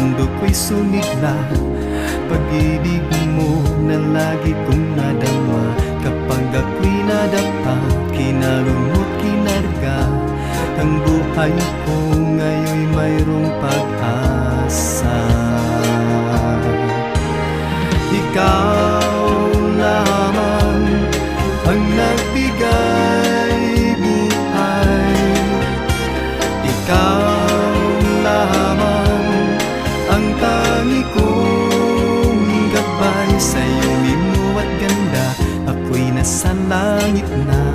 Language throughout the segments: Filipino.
mundo ko'y sumigla. Pag-ibig mo na lagi kong nadama, kapag ako'y nadapa, kinalungkot, kinarga. Ang buhay ko ngayon'y mayroong pag-asa. Ikaw lamang ang nagbigay buhay. Ikaw lamang ang tangi kong gabay. Sa iyong lino at ganda, ako'y nasa langit na.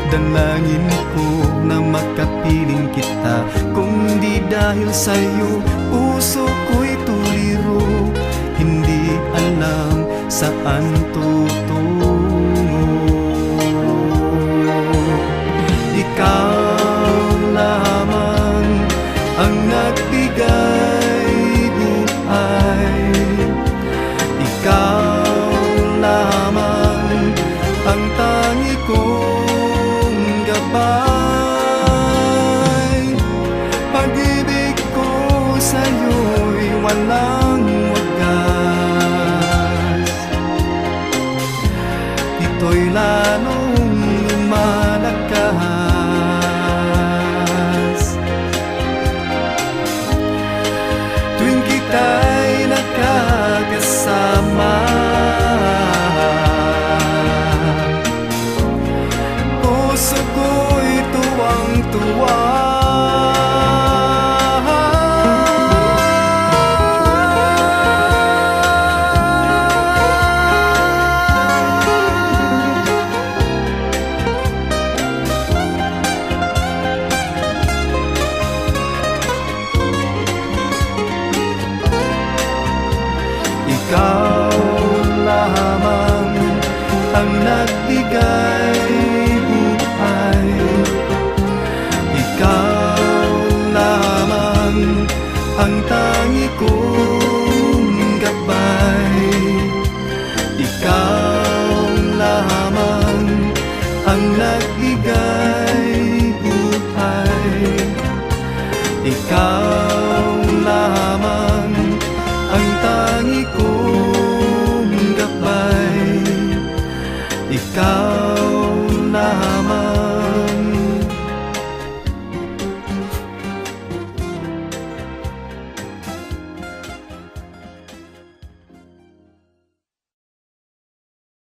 Dalangin ko na makapiling kita. Kung di dahil sa'yo, puso ko'y tuliro. Hindi alam saan tutungo. Ikaw lamang ang nagbigay buhay. Ikaw lamang ang tangi kong gabay. Pag-ibig ko sa'yo'y walang wagas. Ito'y lalong lumalakas tuwing kita'y nakakasama. Puso ko'y tuwang-tuwa. Ikaw lamang ang nagbigay buhay. Ikaw lamang ang tangi kong gabay. Ikaw lamang ang nagbigay buhay. Ikaw